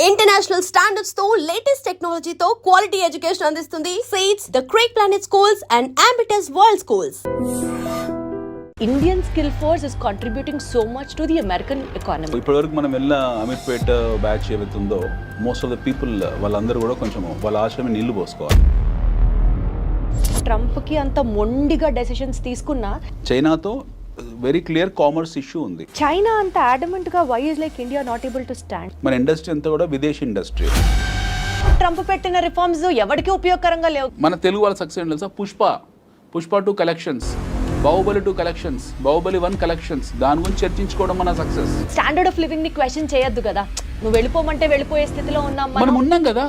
International standards తో latest టెక్నాలజీతో quality education అందిస్తుంది seats the creek planet schools and ambitus world schools. Indian skill force is contributing so much to the American economy. ఇప్పటివరకు మనం వెళ్ళిన Ameerpet batch ఏవైతుందో most of the people వాళ్ళందరూ కూడా కొంచెం వాళ్ళ ఆశ్రమే నీళ్లు పోసుకోవాలి. ట్రంప్కి అంత మొండిగా డెసిషన్స్ తీసుకున్నా చైనాతో వెరీ క్లియర్ కామర్స్ ఇష్యూ ఉంది. చైనా అంత అడమెంట్ గా why is like India not able to stand? మన ఇండస్ట్రీ అంతా కూడా విదేశీ ఇండస్ట్రీ. ట్రంప్ పెట్టిన రిఫార్మ్స్ ఎవరికి ఉపయోగకరంగా లేవు. మన తెలుగు వాళ్ళ సక్సెస్ ఏంటి తెలుసా? Pushpa 2 collections, Baahubali 2 collections, Baahubali 1 collections, దాని గురించి చర్చించుకోవడం మన సక్సెస్. స్టాండర్డ్ ఆఫ్ లివింగ్ ని క్వశ్చన్ చేయొద్దు కదా. నువ్వు వెళ్ళిపోమంటే వెళ్ళిపోయే స్థితిలో ఉన్నాం మనం ఉన్నాం కదా.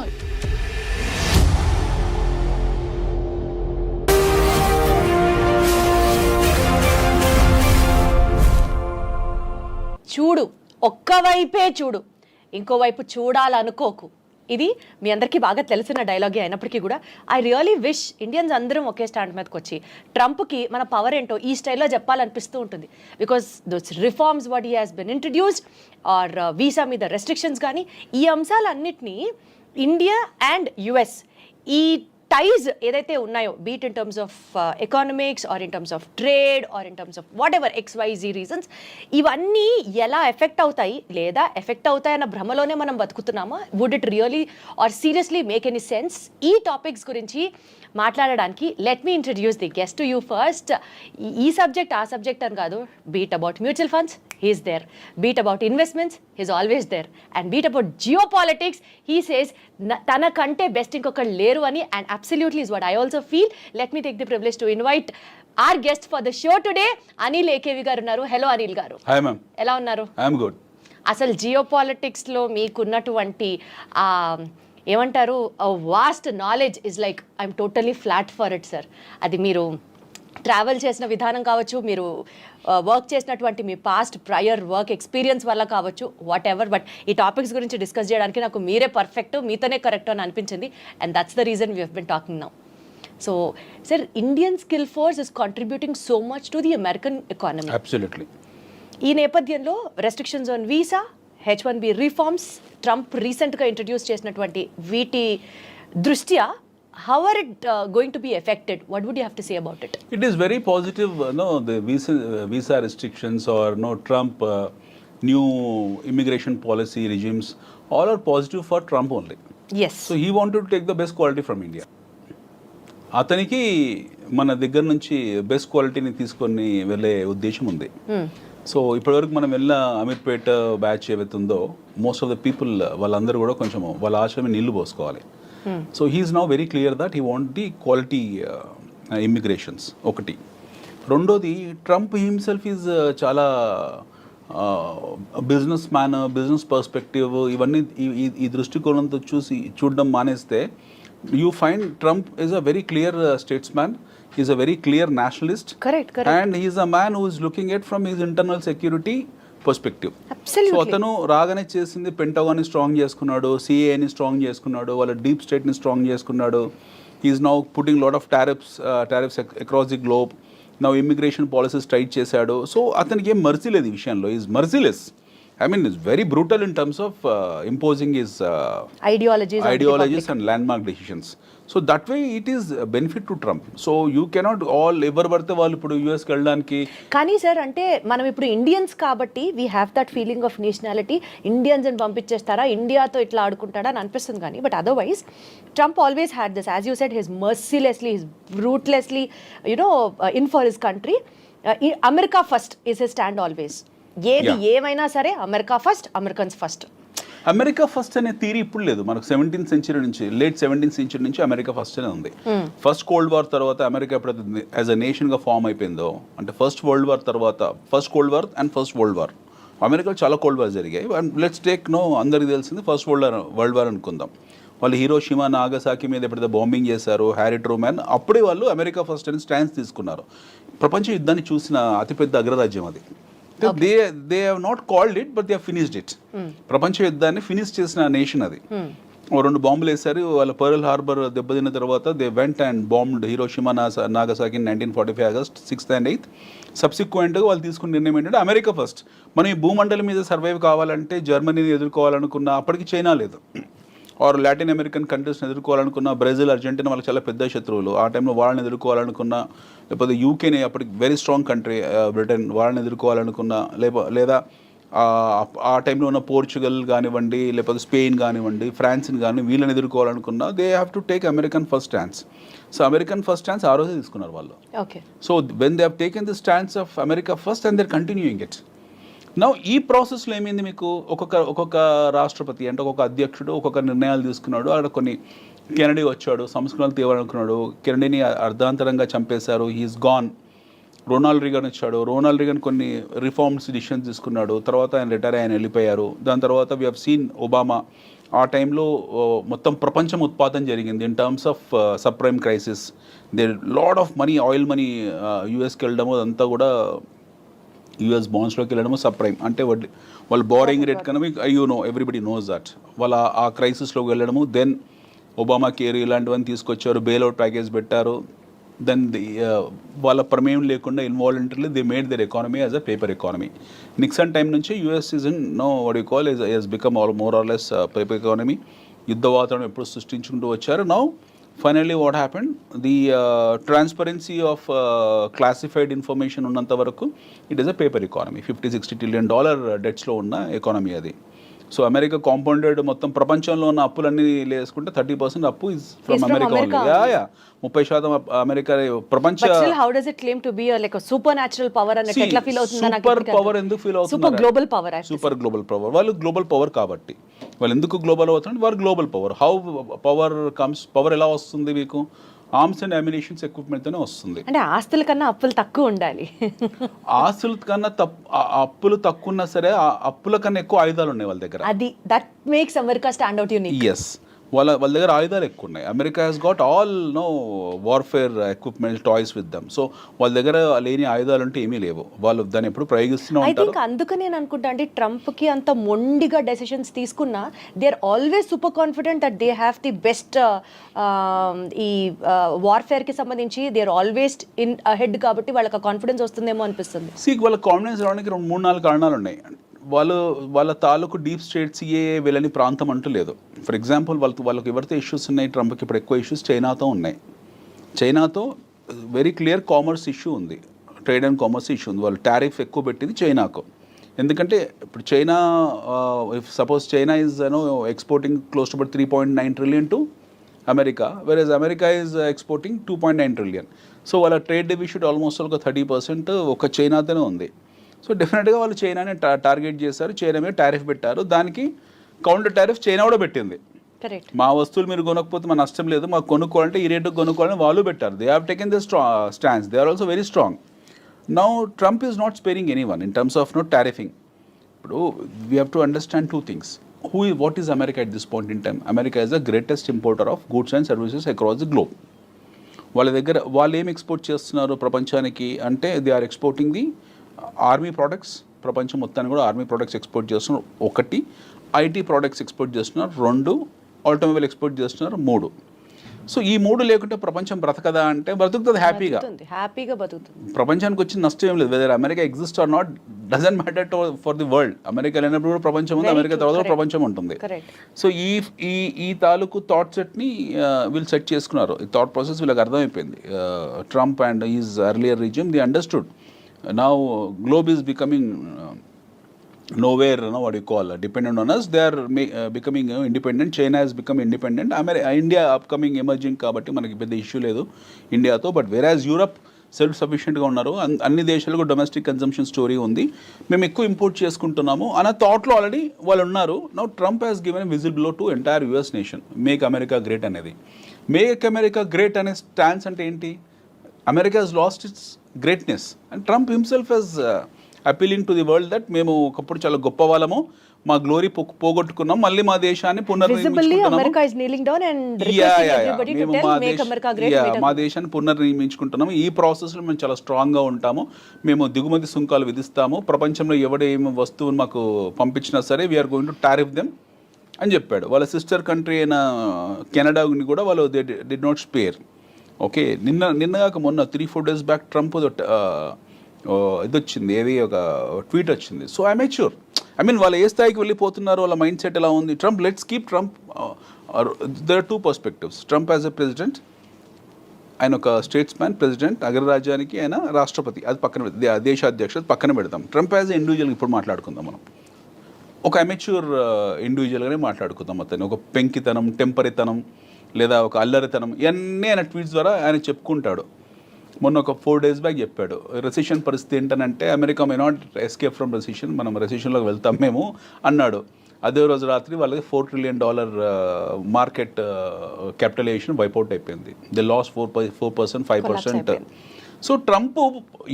చూడు, ఒక్కవైపే చూడు, ఇంకోవైపు చూడాలనుకోకు. ఇది మీ అందరికీ బాగా తెలిసిన డైలాగే అయినప్పటికీ కూడా ఐ రియలీ విష్ ఇండియన్స్ అందరం ఒకే స్టాండ్ మీదకి వచ్చి ట్రంప్కి మన పవర్ ఏంటో ఈ స్టైల్లో చెప్పాలనిపిస్తూ ఉంటుంది. Because those reforms what he has been introduced are visa మీద రెస్ట్రిక్షన్స్ కానీ ఈ అంశాలన్నిటినీ ఇండియా అండ్ యుఎస్ ఈ టైజ్ ఏదైతే ఉన్నాయో be it in terms of economics or in terms of trade or in terms of whatever XYZ reasons ఇవన్నీ ఎలా effect అవుతాయి లేదా ఎఫెక్ట్ అవుతాయన్న భ్రమలోనే మనం బతుకుతున్నామా? Would it really or seriously make any sense? ఈ టాపిక్స్ గురించి మాట్లాడడానికి let me introduce the guest to you first. ఈ సబ్జెక్ట్ ఆ సబ్జెక్ట్ అని కాదు. Be it about mutual funds, he's there. Be it about investments, he's always there. And beat about geopolitics, he says తన కంటే best ఇంకొకళ్ళు లేరు అని. And absolutely is what I also feel. Let me take the privilege to invite our guest for the show today. Anil AKV గారు ఉన్నారు. Hello Anil గారు. Hi ma'am. ఎలా ఉన్నారు? I'm good. అసలు జియో పాలిటిక్స్లో మీకున్నటువంటి ఏమంటారు vast knowledge is like I'm totally flat for it sir. అది మీరు ట్రావెల్ చేసిన విధానం కావచ్చు, మీరు వర్క్ చేసినటువంటి మీ పాస్ట్ ప్రయర్ వర్క్ ఎక్స్పీరియన్స్ వల్ల కావచ్చు, వాట్ ఎవర్. బట్ ఈ టాపిక్స్ గురించి డిస్కస్ చేయడానికి నాకు మీరే పర్ఫెక్ట్, మీతోనే కరెక్ట్ అని అనిపించింది. And that's the reason we have been talking now. So sir, Indian skill force is contributing so much to the American economy. Absolutely. ఈ నేపథ్యంలో restrictions on visa, H1B reforms, Trump రీసెంట్గా introduce చేసినటువంటి వీటి దృష్ట్యా how are it going to be affected? What would you have to say about it? It is very positive, the visa restrictions or Trump new immigration policy regimes, all are positive for Trump only. Yes. So he wanted to take the best quality from India. అతనికి మన దగ్గర నుంచి best క్వాలిటీని తీసుకొని వెళ్ళే ఉద్దేశం ఉంది. So ఇప్పటివరకు మనం వెళ్ళిన అమీర్పేట బ్యాచ్ ఏవైతుందో మోస్ట్ ఆఫ్ ద పీపుల్ వాళ్ళందరూ కూడా కొంచెం వాళ్ళ ఆశ్రమే నీళ్లు పోసుకోవాలి. So he's now very clear that he want the quality immigrations. ఒకటి. రెండోది, ట్రంప్ హిమ్సెల్ఫ్ ఈజ్ చాలా బిజినెస్ మ్యాన్, బిజినెస్ పర్స్పెక్టివ్ ఇవన్నీ ఈ దృష్టికోణంతో చూడడం మానేస్తే you find Trump is a very clear statesman. He is a very clear nationalist. Correct. And he is a man who is looking at from his internal security perspective. Absolutely. So atanu రాగానే చేసింది pentagon ని strong చేసుకున్నాడు, CA ని strong చేసుకున్నాడు, వాళ్ళ deep state ని strong చేసుకున్నాడు. He is now putting lot of tariffs across the globe. Now immigration policies tight చేశాడు. So అతనికి ఏం మర్సీ లేదు ఈ విషయంలో. He is merciless. I mean, it's very brutal in terms of imposing his ideologies and landmark decisions. So that way it is a benefit to Trump. So you cannot all ఎవరు పడితే వాళ్ళు ఇప్పుడు యూఎస్కి వెళ్ళడానికి. కానీ sir, అంటే మనం ఇప్పుడు Indians కాబట్టి we have that feeling of nationality. Indians అని పంపించేస్తారా, ఇండియాతో ఇట్లా ఆడుకుంటాడా అని అనిపిస్తుంది. కానీ but otherwise Trump always had this, as you said, his mercilessly, his brutlessly in for his country. America first is his stand always. ఏది ఏమైనా సరే America first, Americans first. America first అనే థియరీ ఇప్పుడు లేదు. మనకు 17th century నుంచి, late 17th century నుంచి America first అనే ఉంది. ఫస్ట్ కోల్డ్ వార్ తర్వాత అమెరికా ఎప్పుడైతే యాజ్ అ నేషన్ గా ఫామ్ అయిపోయిందో, అంటే ఫస్ట్ వరల్డ్ వార్ తర్వాత, first cold war and first world war, అమెరికాలో చాలా కోల్డ్ వార్ జరిగాయి. అండ్ లెట్స్ టేక్ అందరికి తెలిసింది ఫస్ట్ వరల్డ్ వార్ అనుకుందాం. వాళ్ళు హిరోషిమా, నాగసాకి మీద ఎప్పుడైతే బాంబింగ్ చేశారు, హ్యారీ ట్రూమాన్, అప్పుడే వాళ్ళు అమెరికా ఫస్ట్ అని స్టాండ్స్ తీసుకున్నారు. ప్రపంచ యుద్ధాన్ని చూసిన అతిపెద్ద అగ్రరాజ్యం అది. They have not called it, but they have finished it. ప్రపంచ యుద్ధాన్ని ఫినిష్ చేసిన నేషన్ అది. ఓ 2 బాంబులు వేశారు. వాళ్ళ పర్ల్ హార్బర్ దెబ్బతిన్న తర్వాత they went and bombed Hiroshima Nagasaki 1945 August 6th and 8th. సబ్సిక్వెంట్గా వాళ్ళు తీసుకున్న నిర్ణయం ఏంటంటే అమెరికా ఫస్ట్. మనం ఈ భూమండలం మీద సర్వైవ్ కావాలంటే జర్మనీని ఎదుర్కోవాలనుకున్న అప్పటికి చైనా లేదు, ఆర్ లాటిన్ అమెరికన్ కంట్రీస్ని ఎదుర్కోవాలనుకున్న బ్రెజిల్, అర్జెంటీనా వాళ్ళకి చాలా పెద్ద శత్రువులు. ఆ టైంలో వాళ్ళని ఎదుర్కోవాలనుకున్న, లేకపోతే యూకేని అప్పటికి వెరీ స్ట్రాంగ్ కంట్రీ బ్రిటన్, వాళ్ళని ఎదుర్కోవాలనుకున్న, లేదా ఆ టైంలో ఉన్న పోర్చుగల్ కానివ్వండి, లేకపోతే స్పెయిన్ కానివ్వండి, ఫ్రాన్స్ని కానీ వీళ్ళని ఎదుర్కోవాలనుకున్నా they have to take American first stance. So American first stance ఆ రోజే తీసుకున్నారు వాళ్ళు. Okay. So when they have taken the stance of America first and they're continuing it. Now ఈ ప్రాసెస్లో ఏమైంది, మీకు ఒక్కొక్క రాష్ట్రపతి అంటే ఒక్కొక్క అధ్యక్షుడు ఒక్కొక్క నిర్ణయాలు తీసుకున్నాడు. అక్కడ కొన్ని కెనడీ వచ్చాడు, సంస్కరణలు తీయాలనుకున్నాడు, కెనడీని అర్ధాంతరంగా చంపేశారు, హీఈస్ గాన్. రొనాల్డ్ రీగన్ వచ్చాడు, రొనాల్డ్ రీగన్ కొన్ని రిఫార్మ్స్ డిసిషన్స్ తీసుకున్నాడు, తర్వాత ఆయన రిటైర్ ఆయన వెళ్ళిపోయారు. దాని తర్వాత వీ హ్యావ్ సీన్ ఒబామా. ఆ టైంలో మొత్తం ప్రపంచం ఉత్పాదన జరిగింది in terms of subprime crisis. They lot of money, oil money యూఎస్కి వెళ్ళడము, అదంతా కూడా యూఎస్ బాండ్స్లోకి వెళ్ళడము సబ్ ప్రైమ్ అంటే వాళ్ళు బారింగ్ రేట్ కన్నా మీకు ఎవ్రీబడి నోస్ దట్. వాళ్ళ ఆ క్రైసిస్లోకి వెళ్ళడము. దెన్ ఒబామా కేర్ ఇలాంటివన్నీ తీసుకొచ్చారు, బెయిల్అవుట్ ప్యాకేజ్ పెట్టారు. దెన్ వాళ్ళ ప్రమేయం లేకుండా involuntarily they made their economy as a paper economy. Nixon time నుంచి US is in what you call is become more or less paper economy. యుద్ధ వాతావరణం ఎప్పుడు సృష్టించుకుంటూ వచ్చారు. Now finally what happened, the transparency of classified information ఉన్నంత వరకు it is a paper economy. $50-60 trillion డెట్స్లో ఉన్న ఎకానమీ అది. సో అమెరికా కాంపౌండెడ్ మొత్తం ప్రపంచంలో ఉన్న అప్పులన్నీ వేసుకుంటే 30% అప్పు is from America only. 30% America ప్రపంచ. How does it claim to be like supernatural power అని ఎట్లా ఫీల్ అవుతుందా? సూపర్ పవర్ ఎందుకు ఫీల్ అవుతుంది? Super global power. Super global power. వాళ్ళు గ్లోబల్ పవర్ కాబట్టి వాళ్ళు ఎందుకు గ్లోబల్ అవుతుంటే వారు global power. How power comes? Power ఎలా వస్తుంది మీకు? ఆర్మ్స్ అండ్ అమ్యునిషన్స్ ఎక్విప్మెంట్తోనే వస్తుంది. అంటే ఆస్తుల కన్నా అప్పులు తక్కువ ఉండాలి. ఆస్తుల కన్నా అప్పులు తక్కువ ఉన్నా సరే అప్పుల కన్నా ఎక్కువ ఆయుధాలు ఉన్నాయి వాళ్ళ దగ్గర. అది that makes America stand out unique. Yes, వాళ్ళ దగ్గర ఆయుధాలు ఎక్కువ ఉన్నాయి. America has got all warfare equipment toys with them. So వాళ్ళ దగ్గర లేని ఆయుధాలు అంటే ఏమీ లేవు. వాళ్ళు దాన్ని ఎప్పుడు ప్రయోగిస్తూనే ఉంటారు. ఐ థింక్ అందుకని నేను అనుకుంటా అంటే ట్రంప్కి అంత మొండిగా డెసిషన్స్ తీసుకున్నా they are always super confident that they have the best ఈ వార్ఫేర్కి సంబంధించి they are always in head కాబట్టి వాళ్ళకి కాన్ఫిడెన్స్ వస్తుందేమో అనిపిస్తుంది. వాళ్ళ కాన్ఫిడెన్స్ రావడానికి 3-4 కారణాలు ఉన్నాయి. వాళ్ళ తాలూకు డీప్ స్టేట్ సిఏఏ వెళ్ళని ప్రాంతం అంటూ లేదు. ఫర్ ఎగ్జాంపుల్ వాళ్ళకి ఎవరితో ఇష్యూస్ ఉన్నాయి, ట్రంప్కి ఇప్పుడు ఎక్కువ ఇష్యూస్ చైనాతో ఉన్నాయి. చైనాతో వెరీ క్లియర్ కామర్స్ ఇష్యూ ఉంది, ట్రేడ్ అండ్ కామర్స్ ఇష్యూ ఉంది. వాళ్ళు టారిఫ్ ఎక్కువ పెట్టింది చైనాకు. ఎందుకంటే ఇప్పుడు China if suppose China is exporting close to about 3.9 trillion to America, versus America is exporting 2.9 trillion. So వాళ్ళ ట్రేడ్ డెఫిసిట్ ఆల్మోస్ట్ ఒక 30% ఒక చైనాతోనే ఉంది. సో డెఫినెట్గా వాళ్ళు చైనాని టార్గెట్ చేశారు, చైనా మీద టారిఫ్ పెట్టారు. దానికి కౌంటర్ టారిఫ్ చైనా కూడా పెట్టింది. మా వస్తువులు మీరు కొనకపోతే మా నష్టం లేదు, మాకు కొనుక్కోవాలంటే ఈ రేటుకు కొనుక్కోవాలని వాళ్ళు పెట్టారు. They have taken the stands. They are also very strong. Now Trump is not sparing any one in terms of tariffing. ఇప్పుడు we have to understand 2 things. What is America at this point in time? America is the greatest importer of goods and services across the globe. వాళ్ళ దగ్గర వాళ్ళు ఏం export చేస్తున్నారు ప్రపంచానికి అంటే they are exporting the army products. ప్రపంచం మొత్తాన్ని కూడా ఆర్మీ ప్రోడక్ట్స్ ఎక్స్పోర్ట్ చేస్తున్నారు. 1 ఐటీ ప్రోడక్ట్స్ ఎక్స్పోర్ట్ చేస్తున్నారు. 2 ఆటోమొబైల్ ఎక్స్పోర్ట్ చేస్తున్నారు. 3 సో ఈ 3 లేకుంటే ప్రపంచం బ్రతకదా అంటే బ్రతుకుతుంది, హ్యాపీగా బతుకుతుంది. ప్రపంచానికి వచ్చిన నష్టం ఏం లేదు. Whether America exist or not doesn't matter for the world. America లేనప్పుడు కూడా ప్రపంచం ఉంది, అమెరికా తర్వాత ప్రపంచం ఉంటుంది. సో ఈ తాలూకు థాట్ సెట్ని వీళ్ళు సెట్ చేసుకున్నారు. ఈ థాట్ ప్రాసెస్ వీళ్ళకి అర్థమైపోయింది. Trump and is earlier regime the understood. Now globe is becoming nowhere, what you call dependent on us. They are becoming independent. China has become independent. India upcoming emerging కాబట్టి మనకి పెద్ద issue లేదు ఇండియాతో. But whereas Europe self సఫిషియెంట్గా ఉన్నారు. అన్ని దేశాలకు domestic consumption story ఉంది, మేము ఎక్కువ ఇంపోర్ట్ చేసుకుంటున్నాము అన్న థాట్లో ఆల్రెడీ వాళ్ళు ఉన్నారు. Now Trump has given whistle blow to entire US nation. Make America great అనేది. మేక్ అమెరికా గ్రేట్ అనే స్టాన్స్ అంటే ఏంటి? America has lost its greatness and Trump himself is appealing to the world that మేము ఒకప్పుడు చాలా గొప్ప వాళ్ళము, మా గ్లోరీ పోగొట్టుకున్నాం, మళ్ళీ మా దేశాన్ని మా దేశాన్ని పునర్నిర్మించుకుంటున్నాము. ఈ ప్రాసెస్లో మేము చాలా స్ట్రాంగ్గా ఉంటాము, మేము దిగుమతి సుంకాలు విధిస్తాము, ప్రపంచంలో ఎవడేమి వస్తువును మాకు పంపించినా సరే we're going to tariff them అని చెప్పాడు. వాళ్ళ సిస్టర్ కంట్రీ అయిన కెనడాని కూడా వాళ్ళు డిడ్ నాట్ స్పేర్. ఓకే, నిన్నగాక మొన్న 3-4 days బ్యాక్ ట్రంప్ ఇది వచ్చింది, ఏది ఒక ట్వీట్ వచ్చింది. So I make sure, I mean వాళ్ళు ఏ స్థాయికి వెళ్ళిపోతున్నారు, వాళ్ళ మైండ్ సెట్ ఎలా ఉంది. Trump, let's keep Trump. There are 2 perspectives. Trump as a president, ఆయన ఒక స్టేట్స్ మ్యాన్, ప్రెసిడెంట్, అగ్రరాజ్యానికి ఆయన రాష్ట్రపతి, అది పక్కన దేశాధ్యక్షుడు పక్కన పెడతాం. ట్రంప్ యాజ్ ఎ ఇండివిజువల్ ఇప్పుడు మాట్లాడుకుందాం మనం. ఒక అమెచ్యూర్ ఇండివిజువల్గానే మాట్లాడుకుందాం. అతను ఒక పెంకితనం, టెంపరితనం లేదా ఒక అల్లరితనం ఇవన్నీ ఆయన ట్వీట్స్ ద్వారా ఆయన చెప్పుకుంటాడు. మొన్న ఒక 4 days బ్యాక్ చెప్పాడు, రెసిషన్ పరిస్థితి ఏంటనంటే America may not escape from recession, మనం రెసిషన్లోకి వెళ్తాం మేము అన్నాడు. అదే రోజు రాత్రి వాళ్ళకి $4 trillion మార్కెట్ క్యాపిటలైజేషన్ వైపౌట్ అయిపోయింది. They lost 4%, 5%. సో ట్రంప్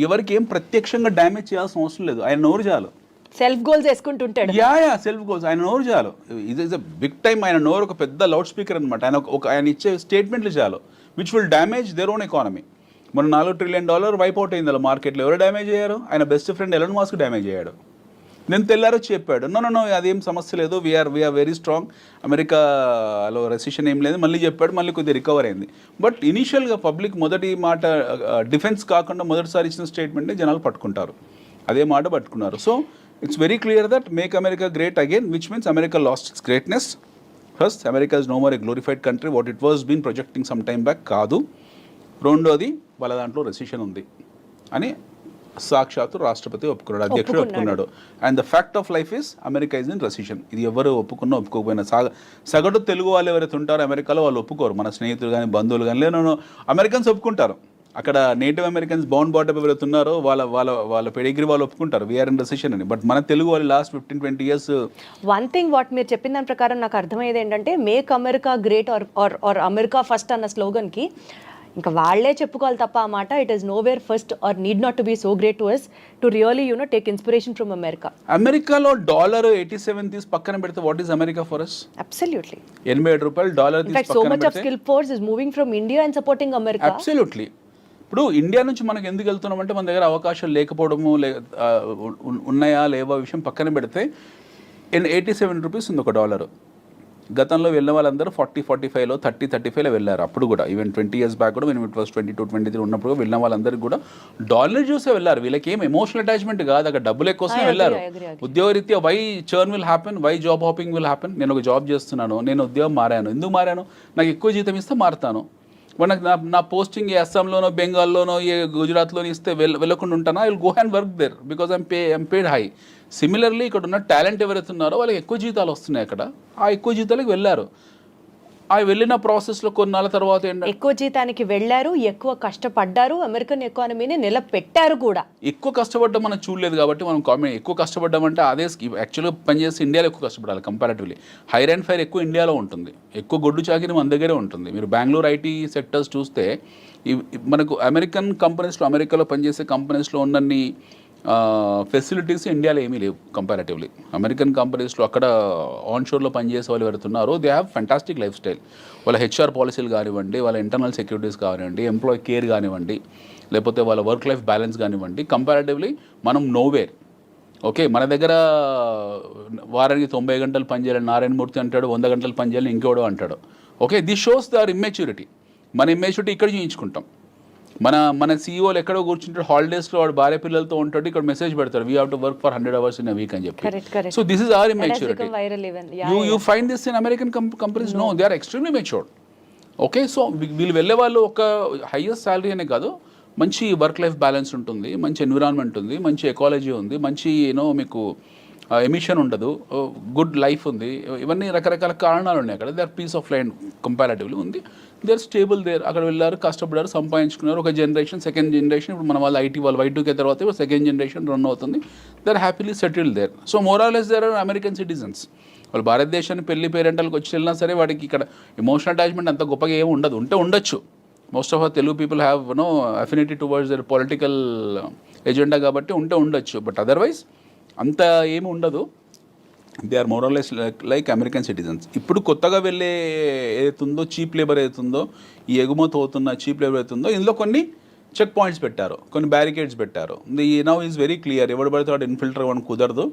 ఎవరికి ఏం ప్రత్యక్షంగా డ్యామేజ్ చేయాల్సిన అవసరం లేదు, ఆయన నోరు చాలు. సెల్ఫ్ గోల్స్ వేసుకుంటుంటాడు. సెల్ఫ్ గోల్స్, ఆయన నోరు చాలు. ఇది ఇస్ అ బిగ్ టైమ్. ఆయన నోరు ఒక పెద్ద లౌడ్ స్పీకర్ అనమాట. ఆయన ఇచ్చే స్టేట్మెంట్లు చాలు, which will damage their own economy. మన $4 trillion వైపౌట్ అయింది అలా మార్కెట్లో. ఎవరు డ్యామేజ్ అయ్యారు? ఆయన best friend Elon Musk damage అయ్యాడు. నేను తెల్లారో చెప్పాడు, నో అదేం సమస్య లేదు, వీఆర్ వెరీ స్ట్రాంగ్, అమెరికాలో రెసిషన్ ఏం లేదు. మళ్ళీ చెప్పాడు, మళ్ళీ కొద్దిగా రికవర్ అయింది. బట్ ఇనీషియల్గా పబ్లిక్ మొదటి మాట డిఫెన్స్ కాకుండా మొదటిసారి ఇచ్చిన స్టేట్మెంట్ని జనాలు పట్టుకుంటారు, అదే మాట పట్టుకున్నారు. So it's very clear that make America great again, which means America lost its greatness. First, America is no more a glorified country what it was been projecting some time back. కాదు. రెండోది, వాళ్ళ దాంట్లో recession ఉంది అని సాక్షాత్తు రాష్ట్రపతి ఒప్పుకున్నాడు, అధ్యక్షుడు ఒప్పుకున్నాడు. And the fact of life is America is in recession. ఇది ఎవరు ఒప్పుకున్నా ఒప్పుకోకపోయినా సగటు తెలుగు వాళ్ళు ఎవరైతే ఉంటారో అమెరికాలో వాళ్ళు ఒప్పుకోరు. మన స్నేహితులు కానీ బంధువులు కానీ లేదు, అమెరికన్స్ ఒప్పుకుంటారు. అక్కడ నేటివ్ అమెరికన్స్ బౌండ్ బాటమ్ ఎవరైతే ఉన్నారో వాళ్ళ పెడిగ్రీ వాళ్ళు ఒప్పుకుంటారు వీఆర్ ఇన్ రెసిషన్ అని. బట్ మన తెలుగు వాళ్ళు last 15-20 years. One thing what మీరు చెప్పిన దాని ప్రకారం నాకు అర్థమయ్యేది ఏంటంటే, make America great or America first అన్న స్లోగన్కి ఇంకా వాళ్ళే చెప్పుకోవాలి తప్ప ఆ మాట, it is nowhere first or need not to be so great to us to really take inspiration from America. అమెరికాలో $87 తీసి పక్కన పెడితే what is America for us? Absolutely. $87 తీసి పక్కన so much of skill force is moving from India and supporting America. Absolutely. ఇప్పుడు India నుంచి మనకు ఎందుకు వెళ్తున్నామంటే మన దగ్గర అవకాశాలు లేకపోవడము, ఉన్నాయా లేవా విషయం పక్కన పెడితే $87 ఉంది $1. గతంలో వెళ్ళిన వాళ్ళందరూ 40-45లో 30-35లో వెళ్ళారు. అప్పుడు కూడా ఈవెన్ 20 years బ్యాక్ కూడా మేము ఇట్ వాస్ 22-23 ఉన్నప్పుడు వెళ్ళిన వాళ్ళందరికీ కూడా డాలర్ చూసే వెళ్ళారు. వీళ్ళకి ఏం ఎమోషనల్ అటాచ్మెంట్ కాదు, అక్కడ డబ్బులు ఎక్కువసమే వెళ్ళారు. ఉద్యోగరీత్యా why churn will happen, why job hopping will happen. నేను ఒక జాబ్ చేస్తున్నాను, నేను ఉద్యోగం మారాను, ఎందుకు మారాను? నాకు ఎక్కువ జీతం ఇస్తే మారుతాను. మనకు నా పోస్టింగ్ ఏ అస్సాంలోనో బెంగాల్లోనో ఏ గుజరాత్లోనో ఇస్తే వెళ్ళకుండా ఉంటానా? I will go and work there because I'm paid high. Similarly ఇక్కడ ఉన్న టాలెంట్ ఎవరైతే ఉన్నారో వాళ్ళకి ఎక్కువ జీతాలు వస్తున్నాయి అక్కడ, ఆ ఎక్కువ జీతాలకు వెళ్ళారు. ఆ వెళ్ళిన ప్రాసెస్లో కొన్నాళ్ళ తర్వాత ఎక్కువ జీతానికి వెళ్ళారు, ఎక్కువ కష్టపడ్డారు, అమెరికన్ ఎకానమీని నిలబెట్టారు కూడా. ఎక్కువ కష్టపడ్డం మనం చూడలేదు కాబట్టి మనం ఎక్కువ కష్టపడ్డామంటే అదే యాక్చువల్గా పనిచేస్తే ఇండియాలో ఎక్కువ కష్టపడాలి కంపారిటివ్లీ. హైర్ అండ్ ఫైర్ ఎక్కువ ఇండియాలో ఉంటుంది, ఎక్కువ గొడ్డు చాకిరి మన దగ్గరే ఉంటుంది. మీరు బెంగళూరు ఐటీ సెక్టర్స్ చూస్తే మనకు అమెరికన్ కంపెనీస్లో, అమెరికాలో పనిచేసే కంపెనీస్లో ఉన్నన్ని ఫెసిలిటీస్ ఇండియాలో ఏమీ లేవు కంపారిటివ్లీ. అమెరికన్ కంపెనీస్లో అక్కడ ఆన్షోర్లో పనిచేసే వాళ్ళు ఎవరుతున్నారో they have fantastic lifestyle. వాళ్ళ హెచ్ఆర్ పాలసీలు కానివ్వండి, వాళ్ళ ఇంటర్నల్ సెక్యూరిటీస్ కానివ్వండి, ఎంప్లాయీ కేర్ కానివ్వండి, లేకపోతే వాళ్ళ వర్క్ లైఫ్ బ్యాలెన్స్ కానివ్వండి, కంపారిటివ్లీ మనం నోవేర్. ఓకే, మన దగ్గర వారానికి 90 గంటలు పనిచేయాలని నారాయణమూర్తి అంటాడు, 100 గంటలు పనిచేయాలని ఇంకోడో అంటాడు. Okay, this shows their immaturity. మన ఇమ్మెచ్యూరిటీ ఇక్కడ చూయించుకుంటాం. మన సీఈఓలు ఎక్కడో కూర్చుంటాడు, హాలిడేస్లో వాడు భార్య పిల్లలతో ఉంటాడు, ఇక్కడ మెసేజ్ పెడతాడు we have to work for 100 hours in a week అని చెప్పి. So this is our immaturity. You find this in American companies? No, they are extremely matured. Okay, so వీళ్ళు వెళ్ళే వాళ్ళు ఒక హైయెస్ట్ శాలరీ అనే కాదు, మంచి వర్క్ లైఫ్ బ్యాలెన్స్ ఉంటుంది, మంచి ఎన్విరాన్మెంట్ ఉంది, మంచి ఎకాలజీ ఉంది, మంచి మీకు ఎమిషన్ ఉండదు, గుడ్ లైఫ్ ఉంది. ఇవన్నీ రకరకాల కారణాలు ఉన్నాయి అక్కడ. They are peace of mind comparatively ఉంది. They are stable there. అక్కడ వెళ్ళారు, కష్టపడారు, సంపాదించుకున్నారు. ఒక జనరేషన్, సెకండ్ జనరేషన్, ఇప్పుడు మన వాళ్ళు ఐటీ వాళ్ళు Y2K తర్వాత ఇప్పుడు సెకండ్ జనరేషన్ రన్ అవుతుంది. They are happily settled there. So more or less there are American citizens. వాళ్ళు భారతదేశాన్ని పెళ్లి పేరెంటల్కి వచ్చి వెళ్ళినా సరే వాడికి ఇక్కడ ఎమోషనల్ అటాచ్మెంట్ అంత గొప్పగా ఏమి ఉండదు. ఉండొచ్చు. Most of our Telugu people have affinity towards their political agenda కాబట్టి ఉండొచ్చు. బట్ అదర్వైజ్ అంత ఏమి ఉండదు. They are more or less like American citizens. ఇప్పుడు కొత్తగా వెళ్ళే ఏదైతుందో చీప్ లేబర్ ఏదైతుందో, ఈ ఎగుమతి అవుతున్న చీప్ లేబర్ ఏదైతుందో, ఇందులో కొన్ని చెక్ పాయింట్స్ పెట్టారు, కొన్ని బ్యారికేడ్స్ పెట్టారు. The now is very clear, ఎవడు పడితే వాడు ఇన్ఫిల్టర్ అవ్వడం కుదరదు.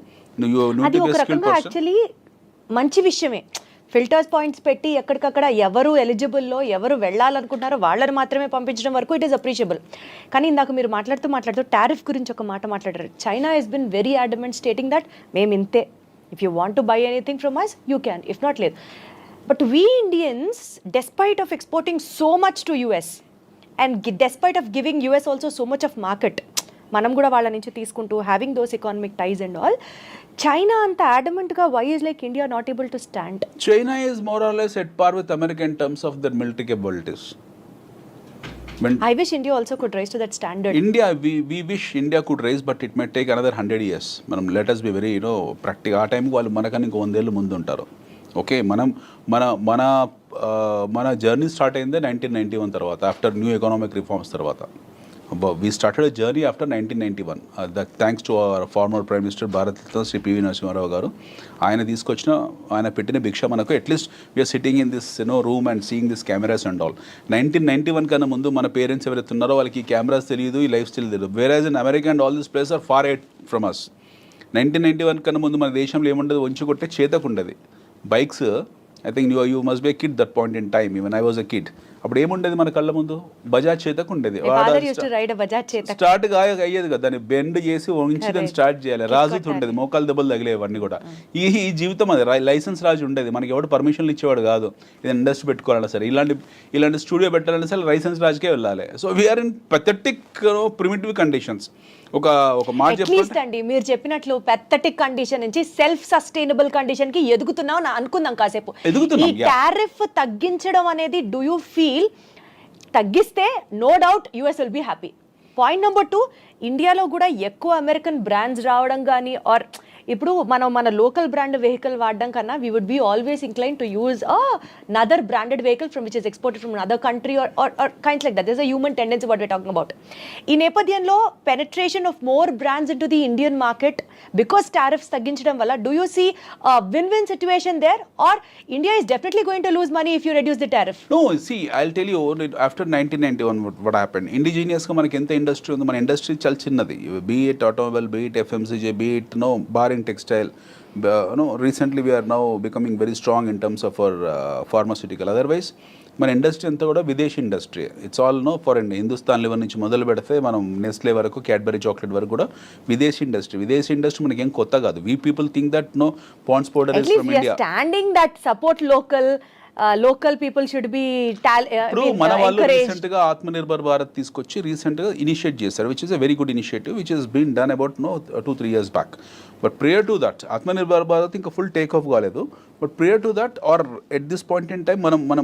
యాక్చువల్లీ మంచి విషయమే. ఫిల్టర్స్ పాయింట్స్ పెట్టి ఎక్కడికక్కడ ఎవరు ఎలిజిబుల్లో ఎవరు వెళ్ళాలనుకుంటున్నారో వాళ్ళని మాత్రమే పంపించడం వరకు ఇట్ ఈస్ అప్రిషియబుల్. కానీ ఇందాక మీరు మాట్లాడుతూ టారిఫ్ గురించి ఒక మాట మాట్లాడారు. China has been very adamant stating that మేము ఇంతే, if you want to buy anything from us you can, if not లేదు. But we Indians despite of exporting so much to US and despite of giving US also so much of market, మనం కూడా వాళ్ళ నుంచి తీసుకుంటూ having those economic ties and all, China అంత అడమెంట్గా why is like India not able to stand? China is more or less at par with America in terms of their military capabilities. When I wish India also could rise to that standard. India, we wish India could rise, but it may take another 100 years. మనం let us be very practical. ఆ టైంకి వాళ్ళు మనకన్నా ఇంకో 100 ఏళ్ళు ముందు ఉంటారు. Okay, మన జర్నీ స్టార్ట్ అయిందే 1991 తర్వాత, ఆఫ్టర్ న్యూ ఎకనామిక్ రిఫార్మ్స్ తర్వాత. We started a journey after 1991. Thanks to our former Prime Minister Bharat Ratna Sri P.V. Narasimha Rao garu. ఆయన పెట్టిన భిక్ష మనకు at least we're sitting in this room and seeing this cameras and all. 1991 కన్నా ముందు మన parents ఎవరైతే ఉన్నారో వాళ్ళకి ఈ కెమెరాస్ తెలియదు, ఈ లైఫ్ స్టైల్ తెలియదు. Whereas in America and all this place are far ahead from us. 1991 కన్నా ముందు మన దేశంలో ఏముండదు, వంచి కొట్టే చేతకు ఉండదు. Bikes, I think you must be a kid that point in time, even I was a kid. అప్పుడు ఏముండేది మన కళ్ళ ముందు, బజాజ్ చేతకు ఉండేది. స్టార్ట్ అయ్యేది కదా, దాన్ని బెండ్ చేసి వంచి దాన్ని స్టార్ట్ చేయాలి. రాజుతు ఉండేది, మోకాలు దెబ్బలు తగిలేవన్నీ కూడా. ఈ జీవితం అది లైసెన్స్ రాజు ఉండేది. మనకి ఎవడు పర్మిషన్లు ఇచ్చేవాడు కాదు. ఇది ఇండస్ట్రీ పెట్టుకోవాలన్నా సరే, ఇలాంటి స్టూడియో పెట్టాలన్నా సరే లైసెన్స్ రాజుకే వెళ్ళాలి. So we're in pathetic primitive conditions. ఒక మాట అట్లీస్ట్ అండి మీరు చెప్పినట్లు పెథటిక్ కండిషన్ నుంచి సెల్ఫ్ సస్టైనబుల్ కండిషన్ కి ఎదుగుతున్నాం అనుకుందాం కాసేపు. ఈ టారిఫ్ తగ్గించడం అనేది డూ యూ ఫీల్ తగ్గిస్తే no doubt US will be happy? Point number 2, ఇండియాలో కూడా ఎక్కువ అమెరికన్ బ్రాండ్స్ రావడం కానీ ఆర్ ఇప్పుడు మన లోకల్ బ్రాండ్ వెహికల్ వాడడం కన్నా we would be always inclined to use another branded vehicle from which is exported from other country or kinds like that. This a human tendency what we're talking about. ఈ నేపథ్యంలో penetration of more brands in to the Indian market because tariffs తగ్గించడం వల్ల do you see win win situation there or India is definitely going to lose money if you reduce the tariff? No, see, I'll tell you, after 1991 what happened, ఇండిజినియస్గా మనకి ఎంత industry ఉంది, మన industry చాలా చిన్నది. Be it automobile, be it FMCG, be it barring textile. Recently we are now becoming very strong in terms of our pharmaceutical. Otherwise మన industry అంతా కూడా విదేశీ industry. It's all foreign. Hindustan liver నుంచి మొదలు పెడితే మనం నెస్లే వరకు, క్యాడ్బరీ చాక్లెట్ వరకు కూడా విదేశీ ఇండస్ట్రీ. విదేశీ ఇండస్ట్రీ మనకి ఏం కొత్త కాదు. We people think that Pond's powder is from India. Standing that support local people should be ఇప్పుడు మన వాళ్ళు రీసెంట్ గా ఆత్మనిర్భర్ భారత్ తీసుకొచ్చి రీసెంట్ గా ఇనిషియేట్ చేశారు, which is a very good initiative which is been done about 2-3 years back. But prior to that Atmanirbhar Bharat ఇంకా full take off కాలేదు. But prior to that or at this point in time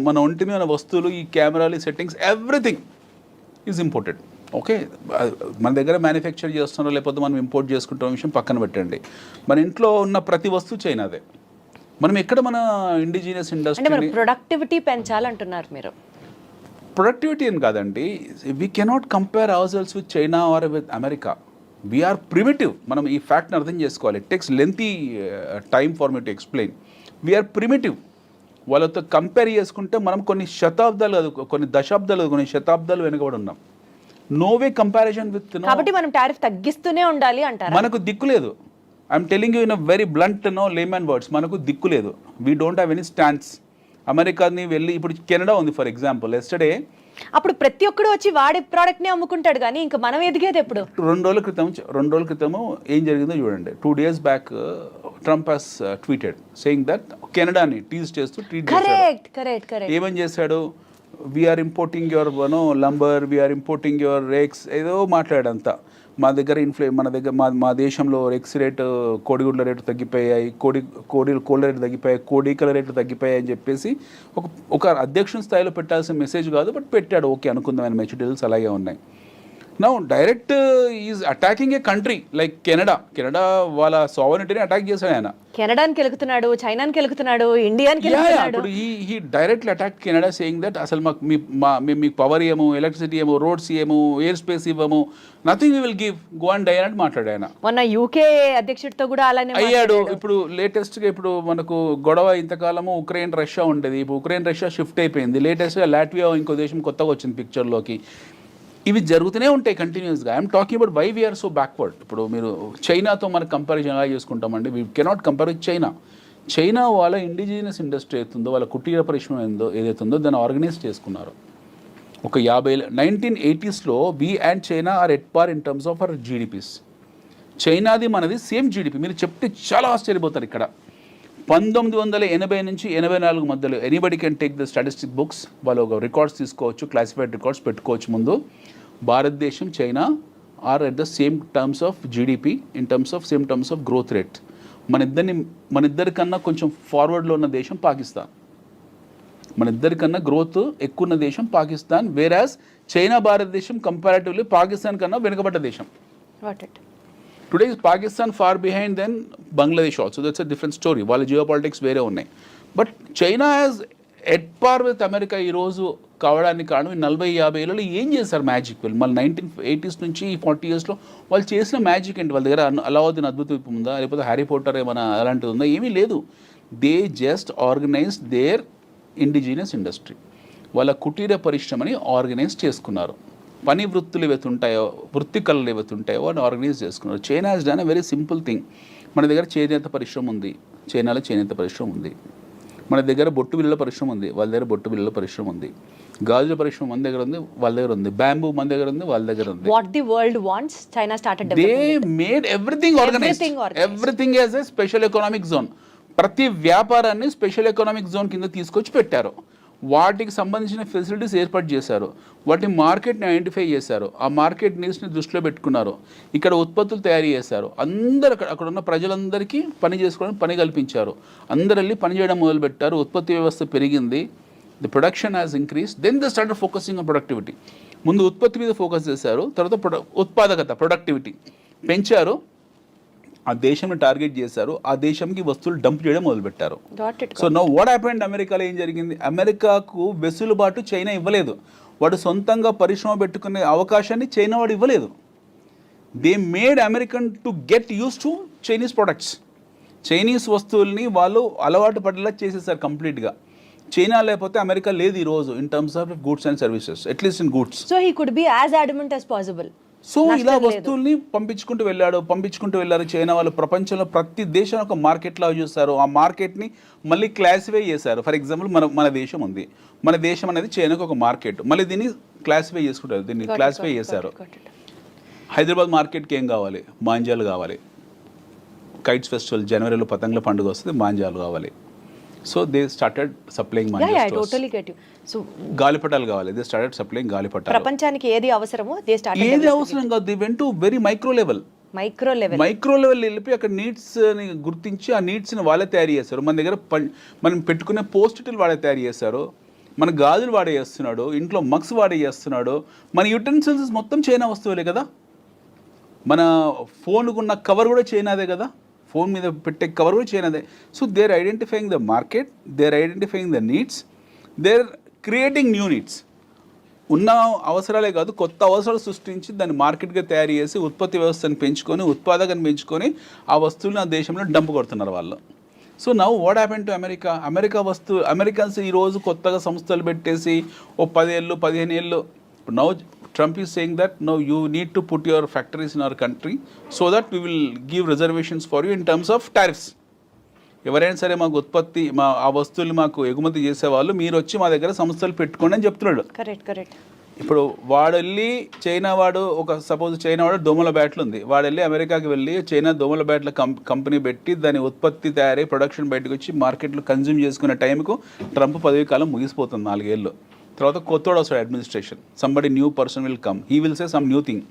మన ఒంటి మీద వస్తువులు, ఈ కెమెరాలు, settings, everything is imported. Okay, మన దగ్గర మ్యానుఫ్యాక్చర్ చేస్తున్నారో లేకపోతే మనం ఇంపోర్ట్ చేసుకుంటున్న విషయం పక్కన పెట్టండి. మన ఇంట్లో ఉన్న ప్రతి వస్తువు చైనాదే. మనం ఎక్కడ మన ఇండిజినియస్ ఇండస్ట్రీ ప్రొడక్టివిటీ పెంచాలంటున్నారు మీరు? ప్రొడక్టివిటీ అని కాదండి, we cannot compare our sales with China or with America. We're primitive. మనం ఈ ఫ్యాక్ట్ని అర్థం చేసుకోవాలి. It takes lengthy time for me to explain. We're primitive. వాళ్ళతో కంపేర్ చేసుకుంటే మనం కొన్ని శతాబ్దాలు కాదు, కొన్ని దశాబ్దాలు, కొన్ని శతాబ్దాలు వెనుకబడి ఉన్నాం. No way comparison with. కాబట్టి మనం టారిఫ్ తగ్గిస్తూనే ఉండాలి అంటారు. మనకు దిక్కు లేదు. I'm telling you in a very blunt layman words, మనకు దిక్కు లేదు. We don't have any stands. అమెరికాని వెళ్ళి, ఇప్పుడు కెనడా ఉంది ఫర్ ఎగ్జాంపుల్. ఎస్టర్డే అప్పుడు ప్రతి ఒక్కడు వచ్చి వాడి ప్రోడక్ట్ని అమ్ముకుంటాడు, కానీ ఇంకా మనం ఎదిగేది ఎప్పుడు? 2 రోజుల క్రితము ఏం జరిగిందో చూడండి. 2 days back Trump has tweeted saying that కెనడాని టీజ్ చేస్తూ ట్వీట్ చేశాడు. ఏమని చేశాడు? We're importing your lumber, we're importing your rakes, ఏదో మాట్లాడంతా. మా దగ్గర మన దగ్గర మా దేశంలో ఎక్స్ రేటు, కోడిగుడ్ల రేటు తగ్గిపోయాయి, కోళ్ళ రేటు తగ్గిపోయాయి, కోడికల రేట్లు తగ్గిపోయాయి అని చెప్పేసి ఒక అధ్యక్షుని స్థాయిలో పెట్టాల్సిన మెసేజ్ కాదు, బట్ పెట్టాడు. ఓకే అనుకుందాం, ఆయన మెచ్యూరిటీస్ అలాగే ఉన్నాయి. Now direct is attacking A country like Canada. వాళ్ళ సావరిటీని అటాక్ చేశాడు ఆయన. కెనడాకి వెళ్తున్నాడు, చైనాకి వెళ్తున్నాడు, ఇండియాకి వెళ్తున్నాడు. ఇప్పుడు ఈ directly attack Canada saying that అసలు మీకు పవర్ ఏమో, ఎలక్ట్రిసిటీ ఏమో, రోడ్స్ ఏమో, ఎయిర్ స్పేస్ ఇవ్వము, nothing we will give, go and die అని మాట్లాడాడు ఆయన. మొన్న యూకే అధ్యక్షుడితో కూడా అలానే అయ్యాడు. ఇప్పుడు లేటెస్ట్గా ఇప్పుడు మనకు గొడవ ఇంతకాలము ఉక్రెయిన్ రష్యా ఉండేది. ఇప్పుడు ఉక్రెయిన్ రష్యా షిఫ్ట్ అయిపోయింది. లేటెస్ట్గా లాట్వియా ఇంకో దేశం కొత్తగా వచ్చింది పిక్చర్లోకి. ఇవి జరుగుతూనే ఉంటాయి కంటిన్యూస్గా. I'm talking about why we're so backward. ఇప్పుడు మీరు చైనాతో మనకు కంపారిజన్ ఎలా చేసుకుంటామండి? We cannot compare with China. China వాళ్ళ ఇండిజినియస్ ఇండస్ట్రీ అవుతుందో వాళ్ళ కుటీర పరిశ్రమ ఏదైతే ఉందో దాన్ని ఆర్గనైజ్ చేసుకున్నారు. ఒక 1980s we and China are at par in terms of our GDPs. చైనాది మనది సేమ్ జీడిపి. మీరు చెప్తే చాలా ఆశ్చర్యపోతారు. ఇక్కడ 1980 నుంచి 84 మధ్యలో anybody can take the statistic books, వాళ్ళు ఒక రికార్డ్స్ తీసుకోవచ్చు, క్లాసిఫైడ్ రికార్డ్స్ పెట్టుకోవచ్చు. ముందు భారతదేశం China are at the same terms of GDP in terms of same terms of growth rate. మన ఇద్దరికన్నా కొంచెం ఫార్వర్డ్లో ఉన్న దేశం పాకిస్తాన్. మన ఇద్దరికన్నా గ్రోత్ ఎక్కువ ఉన్న దేశం పాకిస్తాన్. వేరాజ్ చైనా భారతదేశం కంపారిటివ్లీ పాకిస్తాన్ కన్నా వెనుకబడ్డ దేశం. Today is Pakistan far behind then Bangladesh also. That's a different story. వాళ్ళ జియో పాలిటిక్స్ వేరే ఉన్నాయి. But China has at par with America ఈరోజు కావడానికి కారణం ఈ 40-50 ఏళ్ళలో ఏం చేశారు మ్యాజిక్. మళ్ళీ 1980s నుంచి 40 yearsలో వాళ్ళు చేసిన మ్యాజిక్ ఏంటి? వాళ్ళ దగ్గర అలావుద్దీన్ అద్భుత దీపం ఉందా, లేకపోతే హ్యారీ పోటర్ ఏమైనా అలాంటిది ఉందా? ఏమీ లేదు. They just organise their indigenous industry. వాళ్ళ కుటీర పరిశ్రమని ఆర్గనైజ్ చేసుకున్నారు. పని వృత్తులు ఏవైతే ఉంటాయో, వృత్తి కళలు ఏవైతే ఉంటాయో వాటిని ఆర్గనైజ్ చేసుకున్నారు. China has done a very simple thing. మన దగ్గర చేనేత పరిశ్రమ ఉంది, చైనాలో చేనేత పరిశ్రమ ఉంది. మన దగ్గర బొట్టు బిళ్ళల పరిశ్రమ ఉంది, వాళ్ళ దగ్గర బొట్టు బిళ్ళల పరిశ్రమ ఉంది. గాజుల పరిశ్రమ మన దగ్గర ఉంది, వాళ్ళ దగ్గర ఉంది. బ్యాంబూ మన దగ్గర ఉంది, వాళ్ళ దగ్గర ఉంది. What the world wants, China started They developing it. made everything organized. Everything as a special economic zone. ప్రతి వ్యాపారాన్ని స్పెషల్ ఎకనామిక్ జోన్ కింద తీసుకొచ్చి పెట్టారు. వాటికి సంబంధించిన ఫెసిలిటీస్ ఏర్పాటు చేశారు. వాటి మార్కెట్ని ఐడెంటిఫై చేశారు. ఆ మార్కెట్ నీడ్స్ని దృష్టిలో పెట్టుకున్నారు. ఇక్కడ ఉత్పత్తులు తయారు చేశారు. అందరు అక్కడ ఉన్న ప్రజలందరికీ పని చేసుకోవడానికి పని కల్పించారు. అందరు వెళ్ళి పని చేయడం మొదలుపెట్టారు. ఉత్పత్తి వ్యవస్థ పెరిగింది. The production has increase. Then the started focusing on productivity. ముందు ఉత్పత్తి మీద ఫోకస్ చేశారు, తర్వాత ఉత్పాదకత ప్రొడక్టివిటీ పెంచారు. ఆ దేశంని టార్గెట్ చేశారు. ఆ దేశంకి వస్తువులు డంప్ చేయడం మొదలుపెట్టారు. So know what happened? అమెరికాలో ఏం జరిగింది? అమెరికాకు వెసులుబాటు చైనా ఇవ్వలేదు. వాడు సొంతంగా పరిశ్రమ పెట్టుకునే అవకాశాన్ని చైనా వాడు ఇవ్వలేదు. They made American to get use to Chinese products. Chinese వస్తువుల్ని వాళ్ళు అలవాటు పడేలా చేసేసారు కంప్లీట్గా. చైనా లేకపోతే అమెరికా లేదు ఈరోజు in terms of goods and services, at least in goods. So he could be as adamant as possible. So ఇలా వస్తువుల్ని పంపించుకుంటూ వెళ్ళారు చైనా వాళ్ళు. ప్రపంచంలో ప్రతి దేశం ఒక మార్కెట్ లా చూస్తారు. ఆ మార్కెట్ని మళ్ళీ క్లాసిఫై చేశారు. ఫర్ ఎగ్జాంపుల్ మన దేశం ఉంది. మన దేశం అనేది చైనాకు ఒక మార్కెట్. మళ్ళీ దీన్ని క్లాసిఫై చేసుకుంటారు. దీన్ని క్లాసిఫై చేశారు. హైదరాబాద్ మార్కెట్కి ఏం కావాలి? మాంజాలు కావాలి. కైట్స్ ఫెస్టివల్ జనవరిలో పతంగుల పండుగ వస్తుంది, మాంజాలు కావాలి. So they started supplying manja Yeah, I totally get you. So గాలిపటాలు కావాలి. దే స్టార్టెడ్ సప్లైయింగ్ గాలిపటాలు. ప్రపంచానికి ఏది అవసరమో దే స్టార్ట్ ఏది అవసరం కాదు. They went to very micro level వెళ్ళి అక్కడ నీడ్స్ని గుర్తించి ఆ నీడ్స్ని వాళ్ళే తయారు చేస్తారు. మన దగ్గర మనం పెట్టుకునే పోస్టిట్లు వాడే తయారు చేస్తారు. మన గాజులు వాడే చేస్తున్నాడు, ఇంట్లో మగ్స్ వాడే చేస్తున్నాడు. మన యుటెన్సిల్స్ మొత్తం చైనా వస్తువులే కదా. మన ఫోన్కు ఉన్న కవర్ కూడా చైనాదే కదా. ఫోన్ మీద పెట్టే కవర్ కూడా చైనాదే. So they're identifying the market, they're identifying the needs, they're creating new needs. ఉన్న అవసరాలే కాదు, కొత్త అవసరాలు సృష్టించి దాన్ని మార్కెట్గా తయారు చేసి ఉత్పత్తి వ్యవస్థను పెంచుకొని, ఉత్పాదకను పెంచుకొని ఆ వస్తువులను ఆ దేశంలో డంప్ కొడుతున్నారు వాళ్ళు. So now what happen to Americans ఈరోజు కొత్తగా సంస్థలు పెట్టేసి ఓ 10 ఏళ్ళు 15 ఏళ్ళు. Now Trump is saying that no, you need to put your factories in our country so that we will give reservations for you in terms of tariffs. ఎవరైనా సరే మాకు ఉత్పత్తి ఆ వస్తువులు మాకు ఎగుమతి చేసేవాళ్ళు మీరు వచ్చి మా దగ్గర సంస్థలు పెట్టుకోండి అని చెప్తున్నాడు. కరెక్ట్. ఇప్పుడు వాడు వెళ్ళి చైనా వాడు సపోజ్ చైనా వాడు దోమల బ్యాట్లు ఉంది. వాడు వెళ్ళి అమెరికాకి వెళ్ళి చైనా దోమల బ్యాట్ల కంపెనీ పెట్టి దాని ఉత్పత్తి తయారై ప్రొడక్షన్ బయటకు వచ్చి మార్కెట్లో కన్జ్యూమ్ చేసుకునే టైంకు ట్రంప్ పదవి కాలం ముగిసిపోతుంది 4 ఏళ్ళు. తర్వాత కొత్తోడు వస్తాడు administration. Somebody new person will come, he will say some new thing.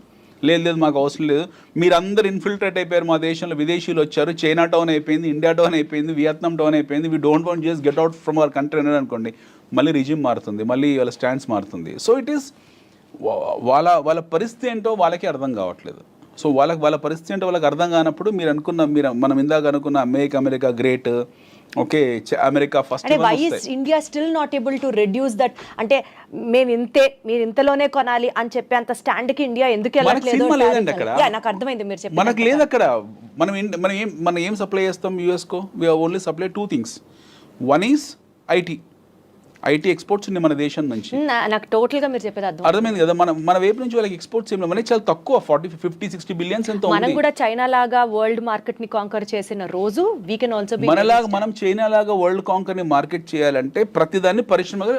లేదు మాకు అవసరం లేదు, మీరందరూ ఇన్ఫిల్ట్రేట్ అయిపోయారు మా దేశంలో, విదేశీయులు వచ్చారు, చైనా టౌన్ అయిపోయింది, ఇండియా టౌన్ అయిపోయింది, వియత్నాం టౌన్ అయిపోయింది, we don't want just get out from our country అనేది అనుకోండి, మళ్ళీ రిజిమ్ మారుతుంది, మళ్ళీ వాళ్ళ స్టాండ్స్ మారుతుంది. సో ఇట్ ఈస్ వాళ్ళ పరిస్థితి ఏంటో వాళ్ళకి అర్థం కావట్లేదు. సో వాళ్ళ పరిస్థితి ఏంటో వాళ్ళకి అర్థం కానప్పుడు మనం ఇందాక అనుకున్న America great, okay America first. అంటే why is India still not able to reduce that? అంటే మీరు ఇంతలోనే కొనాలి అని చెప్పేంత స్టాండ్ కి ఇండియా ఎందుకు వెళ్ళట్లేదు? నాకు అర్థమైంది మీరు చెప్పి. మనకు లేదు అక్కడ. మనం ఏం సప్లై చేస్తాం యుఎస్కో? We only supply 2 things. 1 is IT. IT exports ఉన్నాయి మన దేశం నుంచి. నాకు టోటల్ గా మీరు చెప్పేది అర్థం. అర్థమైంది కదా, మన వైపు నుంచి వాళ్ళకి ఎక్స్పోర్ట్స్ ఏం లేవు, మనకి చాలా తక్కువ 40-50-60 బిలియన్స్ ఎంతో మనం ఉంది. కూడా చైనా లాగా వరల్డ్ మార్కెట్ ని కాంకర్ చేసిన రోజు వీ కెన్ ఆల్సో బి మనలాగా మనం చైనా లాగా వరల్డ్ కాంకర్ ని మార్కెట్ చేయాలంటే ప్రతిదాన్ని పరిశ్రమగా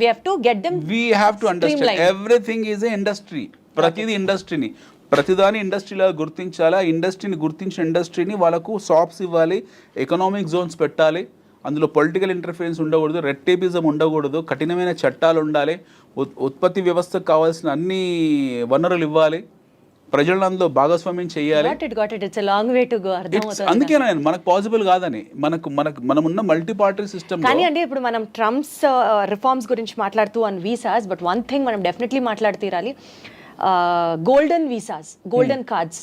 we have to get them we have to understand streamlined. everything is a industry. ప్రతిదీ ఇండస్ట్రీని, ప్రతిదాని ఇండస్ట్రీలా గుర్తించాలా, ఇండస్ట్రీని గుర్తించిన ఇండస్ట్రీని వాళ్ళకు షాప్స్ ఇవ్వాలి, ఎకనామిక్ జోన్స్ పెట్టాలి, అందులో పొలిటికల్ ఇంటర్ఫరెన్స్ ఉండకూడదు, రెడ్ టేపిజం ఉండకూడదు, కఠినమైన చట్టాలు ఉండాలి, ఉత్పత్తి వ్యవస్థకు కావాల్సిన అన్ని వనరులు ఇవ్వాలి, ప్రజలను అందులో భాగస్వామ్యం చేయాలి. got it it's a long way to go. అందుకే మనకు పాసిబుల్ కాదని, మనమున్న మల్టీ పార్టీ సిస్టమ్. కానీ అంటే ఇప్పుడు మనం ట్రంప్స్ రిఫార్మ్స్ గురించి మాట్లాడుతూ on visas, but one thing మనం డెఫినెట్లీ మాట్లాడుతీరాలి, గోల్డెన్ వీసాస్, గోల్డెన్ కార్డ్స్.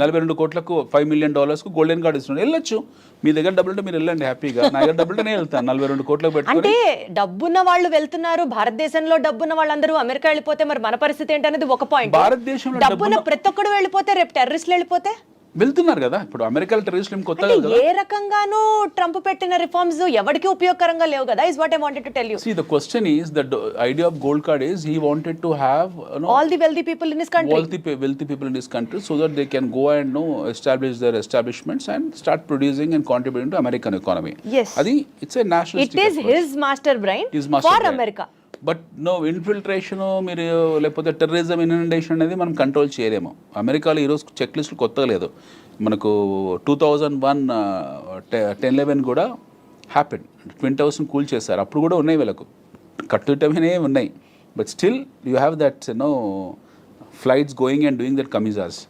42 కోట్లకు $5 million గోల్డెన్ కార్డ్ ఇస్తున్నాడు. వెళ్ళొచ్చు, మీ దగ్గర డబ్బులు ఉంటే మీరు వెళ్ళండి హ్యాపీగా, నా దగ్గర డబ్బులు ఉంటే నేను వెళ్తాను 42 కోట్లకు పెట్టుకొని. అంటే డబ్బున్న వాళ్ళు వెళ్తున్నారు, భారతదేశంలో డబ్బున్న వాళ్ళందరూ అమెరికా వెళ్ళిపోతే మరి మన పరిస్థితి ఏంటనేది ఒక పాయింట్. భారతదేశంలో డబ్బున్న ప్రతి ఒక్కడు వెళ్ళిపోతే రేపు టెర్రరిస్టులు వెళ్ళిపోతే వెళ్తున్నారు కదా, ఇప్పుడు అమెరికాలో టెర్రరిస్టులు ఏం కొత్తగా కదా. ఏ రకంగానూ ట్రంప్ పెట్టిన రిఫార్మ్స్ ఎవరికి ఉపయోగకరంగా లేవు కదా, is what I wanted to tell you. See, the question is, the idea of gold card is he wanted to have, all the wealthy people in his country, wealthy people in this country, so that they can go and establish their establishments and start producing and contributing to American economy. Yes, adi it's a nationalistic it is approach. his master brain for America. But no infiltration, మీరు లేకపోతే terrorism infiltration అనేది మనం control చేయలేము. అమెరికాలో ఈరోజు check లిస్టులు కొత్తగా లేదు, మనకు 2001 10/11 కూడా హ్యాపెన్, ట్విన్ టవర్స్ని కూల్ చేశారు, అప్పుడు కూడా ఉన్నాయి, వీళ్ళకు కట్టుటమే ఉన్నాయి, but still you have that flights going and doing that kamikazes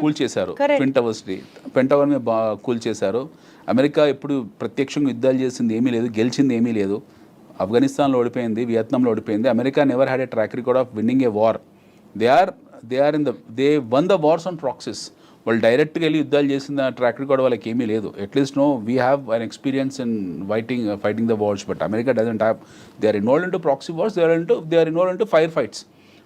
కూల్ చేశారు, ట్విన్ టవర్స్ని, పెంటగాన్ మీద కూల్ చేశారు. అమెరికా ఎప్పుడు ప్రత్యక్షంగా యుద్ధాలు చేసింది ఏమీ లేదు, గెలిచింది ఏమీ లేదు. ఆఫ్ఘనిస్తాన్లో ఓడిపోయింది, వియత్నాంలో ఓడిపోయింది. America never had a track record of winning a war. They one the wars on praxis. వాళ్ళు డైరెక్ట్గా వెళ్ళి యుద్ధాలు చేసిన ట్రాక్ రికార్డ్ వాళ్ళకి ఏమీ లేదు. At least we have an experience in fighting the wars, but America doesn't have. They are involved in to proxy wars, they are involved in to fire fights.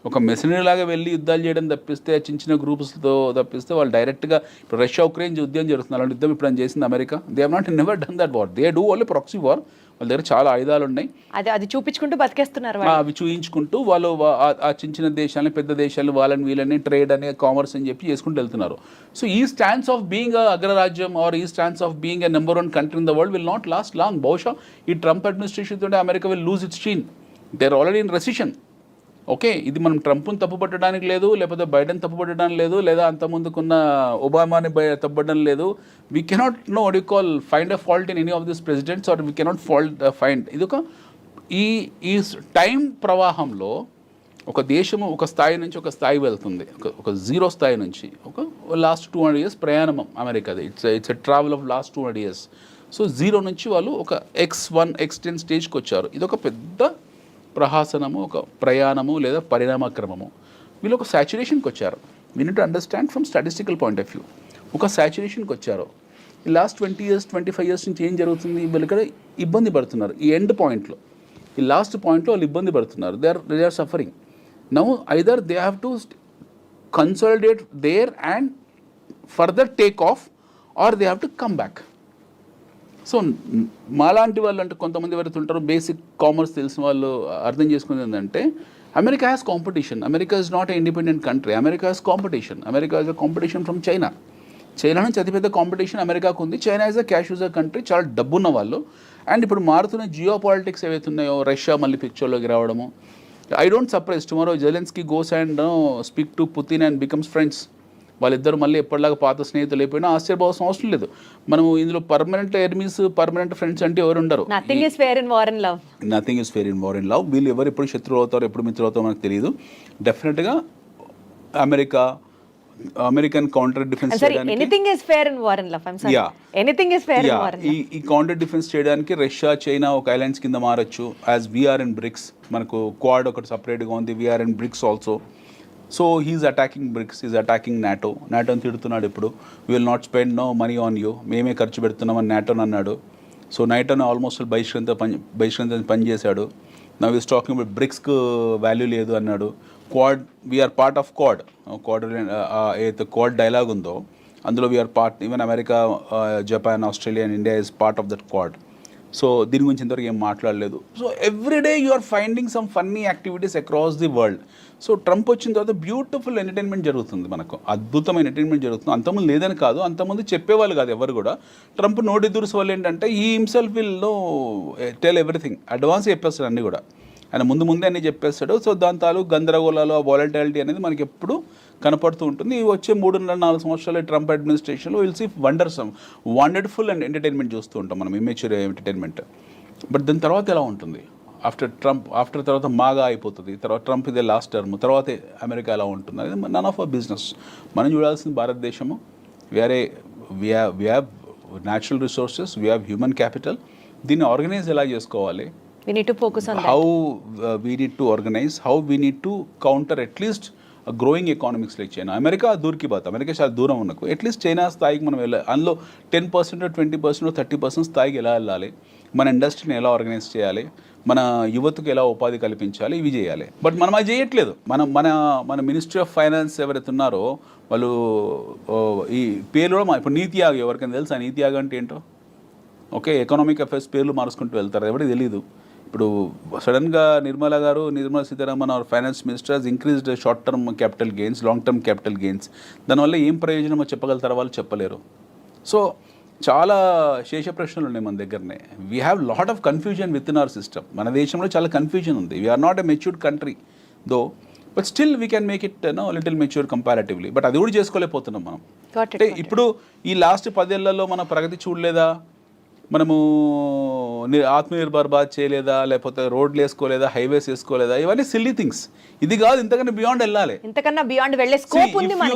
ఒక machinery లాగా వెళ్ళి యుద్ధాలు చేయడం తప్పిస్తే, చిన్న చిన్న గ్రూప్స్తో తప్పిస్తే వాళ్ళు డైరెక్ట్గా, ఇప్పుడు రష్యా ఉక్రెయిన్ యుద్ధం జరుగుతుంది, అలాంటి యుద్ధం ఇప్పుడు చేసింది America. They have not never done that war, they do only proxy war. వాళ్ళ దగ్గర చాలా ఆయుధాలు ఉన్నాయి, అది చూపించుకుంటూ బతికేస్తున్నారు, అవి చూయించుకుంటూ వాళ్ళు ఆ చిన్న చిన్న దేశాలని, పెద్ద దేశాలు, వాళ్ళని వీళ్ళని ట్రేడ్ అని, కామర్స్ అని చెప్పి చేసుకుంటూ వెళ్తున్నారు. సో ఈ స్టాండ్స్ ఆఫ్ బీయింగ్ అగ్రరాజ్యం ఆర్ ఈ stands of being a number 1 country in the world will not last long. బహుశా ఈ ట్రంప్ అడ్మినిస్ట్రేషన్ తోటి America will lose its sheen. They are already in recession. Okay, ఇది మనం ట్రంప్ను తప్పుపట్టడానికి లేదు, లేకపోతే బైడెన్ తప్పుపట్టడానికి లేదు, లేదా అంతకుముందుకున్న ఒబామాని తప్పుపట్టడం లేదు. We cannot find a fault in any of this presidents, or we cannot find. ఇది ఈ టైం ప్రవాహంలో ఒక దేశము ఒక స్థాయి నుంచి ఒక స్థాయి వెళ్తుంది, ఒక జీరో స్థాయి నుంచి ఒక లాస్ట్ 200 years ప్రయాణం అమెరికాది. It's a travel of last 200 years. So zero నుంచి వాళ్ళు ఒక X1 X10 స్టేజ్కి వచ్చారు. ఇది ఒక పెద్ద ప్రహాసనము, ఒక ప్రయాణము లేదా పరిణామక్రమము. వీళ్ళు ఒక సాచురేషన్కి వచ్చారు. We need to understand from statistical point of view. ఒక సాచురేషన్కి వచ్చారు. ఈ లాస్ట్ 20 years 25 years నుంచి ఏం జరుగుతుంది, వీళ్ళు ఇక్కడ ఇబ్బంది పడుతున్నారు. ఈ ఎండ్ పాయింట్లో, ఈ లాస్ట్ పాయింట్లో వాళ్ళు ఇబ్బంది పడుతున్నారు. They are suffering. Now either they have to consolidate there and further take off, or they have to come back. So మాలాంటి వాళ్ళు, అంటే కొంతమంది ఎవరైతే ఉంటారో బేసిక్ కామర్స్ తెలిసిన వాళ్ళు అర్థం చేసుకునేది ఏంటంటే, America has competition. America is not a independent country. America has competition. America is a competition from China. China నుంచి అతిపెద్ద కాంపిటీషన్ అమెరికాకు ఉంది. China is a cash user country, చాలా డబ్బున్న వాళ్ళు. అండ్ ఇప్పుడు మారుతున్న జియో పాలిటిక్స్ ఏవైతే ఉన్నాయో, రష్యా మళ్ళీ పిక్చర్లోకి రావడము. I don't surprise tomorrow Zelensky goes and speak to Putin and becomes friends. వాళ్ళిద్దరు మళ్ళీ ఎప్పటిలాగా పాత స్నేహితులు అయిపోయినా ఆశ్చర్యపోవాల్సిన అవసరం లేదు. మనం ఇందులో పర్మనెంట్ ఎనిమీస్, పర్మనెంట్ ఫ్రెండ్స్ అంటే ఎవరు ఉండరు. Nothing is fair in war and love. వీళ్ళు ఎవరు ఎప్పుడు శత్రువు అవుతారో, ఎప్పుడు మిత్రులు అవుతారో మనకు తెలియదు. డెఫినెట్గా అమెరికన్ కౌంటర్ డిఫెన్స్ ఈ కౌంటర్ డిఫెన్స్ చేయడానికి రష్యా, చైనా ఒక అలయన్స్ కింద మారచ్చు. యాజ్ వీఆర్ ఇన్ బ్రిక్స్, మనకు క్వాడ్ ఒకటి సపరేట్గా ఉంది, we're in BRICS also. So he's attacking BRICS, is attacking నాటోని తిడుతున్నాడు. ఇప్పుడు will not spend no money on you, మేమే ఖర్చు పెడుతున్నామని నాటోని అన్నాడు. సో నాటోని ఆల్మోస్ట్ బహిష్కరించ పనిచేశాడు. నవ్ ఈస్ టాకింగ్ అబౌట్ బ్రిక్స్కు వాల్యూ లేదు అన్నాడు. Quad, we're part of Quad. ఏదైతే క్వాడ్ డైలాగ్ ఉందో అందులో we're part. Even America, Japan, Australia and India is part of that Quad. So దీని గురించి ఇంతవరకు ఏం మాట్లాడలేదు. So everyday you are finding some funny activities across the world. So Trump వచ్చిన తర్వాత బ్యూటిఫుల్ ఎంటర్టైన్మెంట్ జరుగుతుంది, మనకు అద్భుతమైన ఎంటర్టైన్మెంట్ జరుగుతుంది. అంతకుముందు లేదని కాదు, అంతకుముందు చెప్పేవాళ్ళు కాదు ఎవరు కూడా. ట్రంప్ నోటి దురుసు వల్ల ఏంటంటే ఈ himself will know tell everything, advance చెప్పేస్తాడు అన్నీ కూడా, ఆయన ముందే అన్నీ చెప్పేస్తాడు. సో దాని తాలూకు గందరగోళాలు, ఆ వాలటాలిటీ అనేది మనకి ఎప్పుడు కనపడుతూ ఉంటుంది. ఈ వచ్చే 3.5-4 సంవత్సరాల ట్రంప్ అడ్మినిస్ట్రేషన్లో will see wonderful and entertainment చూస్తూ ఉంటాం మనం, ఇమ్మెచ్యూర్ ఎంటర్టైన్మెంట్. బట్ దాని తర్వాత ఎలా ఉంటుంది ఆఫ్టర్ తర్వాత మాగా అయిపోతుంది, తర్వాత ట్రంప్ ఇదే లాస్ట్ టర్మ్, తర్వాత అమెరికా ఎలా ఉంటుంది అనేది నన్ ఆఫ్ అ బిజినెస్. మనం చూడాల్సింది భారతదేశము, we have natural resources, we have human capital. దీన్ని ఆర్గనైజ్ ఎలా చేసుకోవాలి, We need to focus on that. how we need to organize, how we need to counter at least a growing economics like China. America దూరికి బాత్, America చాలా దూరం ఉన్నకు at least China స్థాయికి మనం వెళ్ళాలి. అందులో 10%, 20%, 30% స్థాయికి ఎలా వెళ్ళాలి, మన ఇండస్ట్రీని ఎలా ఆర్గనైజ్ చేయాలి, మన యువతకు ఎలా ఉపాధి కల్పించాలి, ఇవి చేయాలి. బట్ మనం అది చేయట్లేదు. మన మినిస్ట్రీ ఆఫ్ ఫైనాన్స్ ఎవరైతే ఉన్నారో వాళ్ళు ఈ పేర్లు కూడా ఇప్పుడు నీతి ఆయోగ్, ఎవరికైనా తెలుసా నీతి ఆయోగ్ అంటే ఏంటో? ఓకే, ఎకనామిక్ అఫైర్స్ పేర్లు మార్చుకుంటూ వెళ్తారు, ఎవరికి తెలియదు. ఇప్పుడు సడన్గా Nirmala Sitharaman our finance minister has increased short term capital gains, long term capital gains. దానివల్ల ఏం ప్రయోజనమో చెప్పగలుగుతారో వాళ్ళు చెప్పలేరు. సో చాలా శేష ప్రశ్నలు ఉన్నాయి మన దగ్గరనే. We have lot of confusion with in our system. మన దేశంలో చాలా కన్ఫ్యూజన్ ఉంది. We're not a matured country though, but still we can make it little mature comparatively. But అది కూడా చేసుకోలేకపోతున్నాం మనం. అంటే ఇప్పుడు ఈ లాస్ట్ 10 ఏళ్లలో మన ప్రగతి చూడలేదా, మనము ఆత్మనిర్భర్ భారత్ చేయలేదా, లేకపోతే రోడ్లు వేసుకోలేదా, హైవేస్ వేసుకోలేదా, ఇవన్నీ సిల్లీ థింగ్స్. ఇది కాదు, ఇంతకన్నా బియాండ్ వెళ్ళాలి, ఇంతకన్నా బియాండ్ వెళ్ళే స్కోప్ ఉంది మనకి.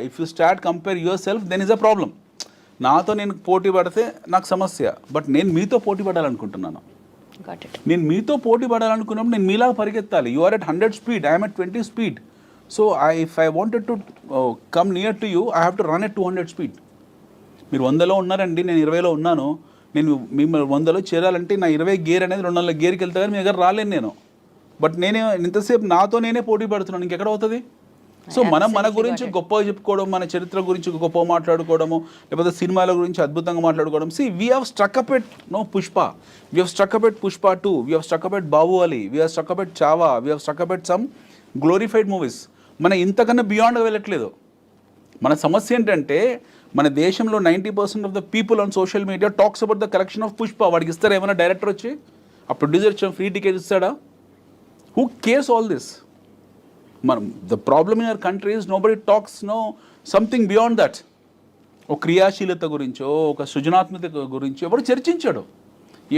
If you start compare yourself then is a problem. నాతో నేను పోటీ పడితే నాకు సమస్య, బట్ నేను మీతో పోటీ పడాలనుకుంటున్నాను. నేను మీతో పోటీ పడాలనుకున్నప్పుడు నేను మీలాగా పరిగెత్తాలి. You are at 100 speed, I'm at 20 speed. So if I wanted to come near to you, I have to run at 200 speed. మీరు 100లో ఉన్నారండి, నేను 20లో ఉన్నాను. నేను మిమ్మల్ని 100లో చేరాలంటే నా 20 గేర్ అనేది 200 గేర్కి వెళ్తా, కానీ మీ దగ్గర రాలేను నేను. బట్ నేనే ఇంతసేపు నాతో నేనే పోటీ పడుతున్నాను, ఇంకెక్కడ అవుతుంది? సో మన గురించి గొప్పగా చెప్పుకోవడం, మన చరిత్ర గురించి గొప్పగా మాట్లాడుకోవడము, లేకపోతే సినిమాల గురించి అద్భుతంగా మాట్లాడుకోవడం. We have struck up at Pushpa, we have struck up at Pushpa 2, we have struck up at Baahubali, we have struck up at Chhaava, we have struck up at some glorified movies. మన ఇంతకన్నా బియాండ్గా వెళ్ళట్లేదు. మన సమస్య ఏంటంటే మన దేశంలో 90% of the people on social media talks about the collection of Pushpa. వాడికి ఇస్తారా ఏమైనా డైరెక్టర్ వచ్చి, ఆ ప్రొడ్యూసర్ ఫ్రీ టికెట్ ఇస్తాడా? Who cares all this? మనం the problem in our country is nobody talks something beyond that. ఒక క్రియాశీలత గురించో, ఒక సృజనాత్మకత గురించో ఎవరు చర్చించాడు?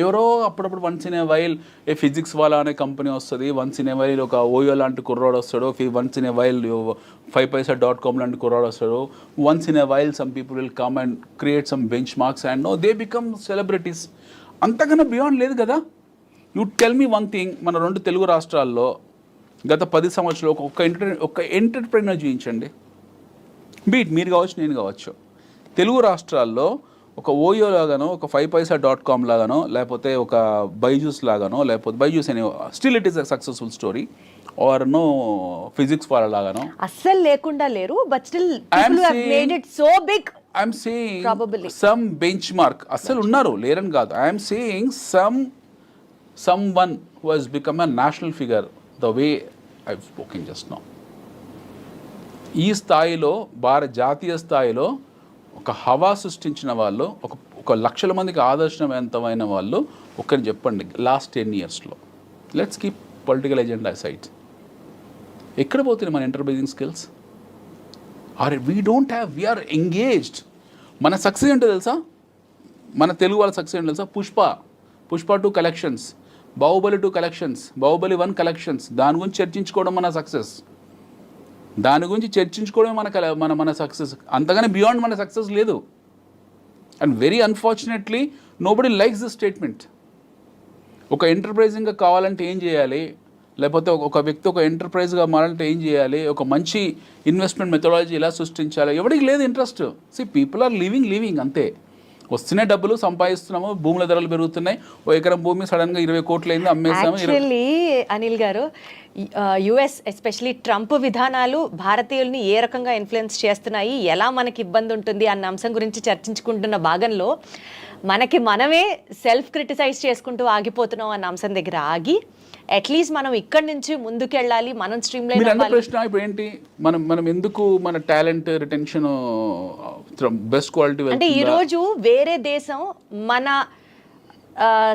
ఎవరో అప్పుడప్పుడు once in a while A physics వాళ్ళ అనే కంపెనీ వస్తుంది, వన్స్ ఇన్ ఏ వైల్ ఒక ఓయో లాంటి కుర్రాడు వస్తాడు, once in a while 5paisa.com లాంటి కుర్రాడు వస్తాడు, once in a while some people will come and create some bench marks and they become celebrities. అంతకన్నా బియాండ్ లేదు కదా. You tell me one thing, మన 2 తెలుగు రాష్ట్రాల్లో గత 10 సంవత్సరాలు ఒక ఎంటర్ప్రెన్యూర్ చూపించండి. బీట్ మీరు కావచ్చు, నేను కావచ్చు. తెలుగు రాష్ట్రాల్లో ఒక ఓయో లాగానో, ఒక 5paisa.com లాగానో, లేకపోతే ఒక బైజూస్ లాగానో, లేకపోతే బైజూస్ అనే still it is a successful story, or Physics Wallah లాగానో అస్సలు లేకుండా లేరు. But still people have made it so big. I'm saying some benchmark అస్సలు ఉన్నారు, లేరని కాదు. I'm saying someone who has become a national figure the way I've spoken just now. ఈ స్థాయిలో జాతీయ స్థాయిలో ఒక హవా సృష్టించిన వాళ్ళు, ఒక లక్షల మందికి ఆదర్శవంతమైన వాళ్ళు ఒక్కరిని చెప్పండి లాస్ట్ 10 yearsలో. Let's keep political agenda side. ఎక్కడ పోతుంది మన enterprising skills? We are engaged. మన సక్సెస్ ఏంటో తెలుసా? మన తెలుగు వాళ్ళ సక్సెస్ ఏంటో తెలుసా? Pushpa 2 collections, Baahubali 2 collections, Baahubali 1 collections. దాని గురించి చర్చించుకోవడం మన సక్సెస్. దాని గురించి చర్చించుకోవడం మన సక్సెస్. అంతగానే బియాండ్ మన సక్సెస్ లేదు. And very unfortunately nobody likes this statement. ఒక ఎంటర్ప్రైజింగ్గా కావాలంటే ఏం చేయాలి, లేకపోతే ఒక వ్యక్తి ఒక ఎంటర్ప్రైజ్గా మారాలంటే ఏం చేయాలి, ఒక మంచి ఇన్వెస్ట్మెంట్ మెథడాలజీ ఎలా సృష్టించాలి, ఎవరికి లేదు ఇంట్రెస్ట్. పీపుల్ ఆర్ లివింగ్ అంతే. వస్తున్నాయి డబ్బులు, సంపాదిస్తున్నాము, భూముల ధరలు పెరుగుతున్నాయి. ఓ ఎకరం భూమి సడన్గా 20 కోట్లు అయింది, అమ్మేస్తాము. యాక్చువల్లీ అనిల్ గారు, యుఎస్ ఎస్పెషలీ ట్రంప్ విధానాలు భారతీయుల్ని ఏ రకంగా ఇన్ఫ్లుయెన్స్ చేస్తున్నాయి, ఎలా మనకి ఇబ్బంది ఉంటుంది అన్న అంశం గురించి చర్చించుకుంటున్న భాగంలో మనకి మనమే సెల్ఫ్ క్రిటిసైజ్ చేసుకుంటూ ఆగిపోతున్నాం అన్న అంశం దగ్గర ఆగి అట్లీస్ట్ మనం ఇక్కడి నుంచి ముందుకెళ్ళాలి, మనం స్ట్రీమ్ లైన్ మీరు అన్న ప్రశ్న ఇప్పుడు ఏంటి, మనం ఎందుకు మన టాలెంట్ రిటెన్షన్ బెస్ట్ క్వాలిటీ అంటే ఈ రోజు వేరే దేశం మన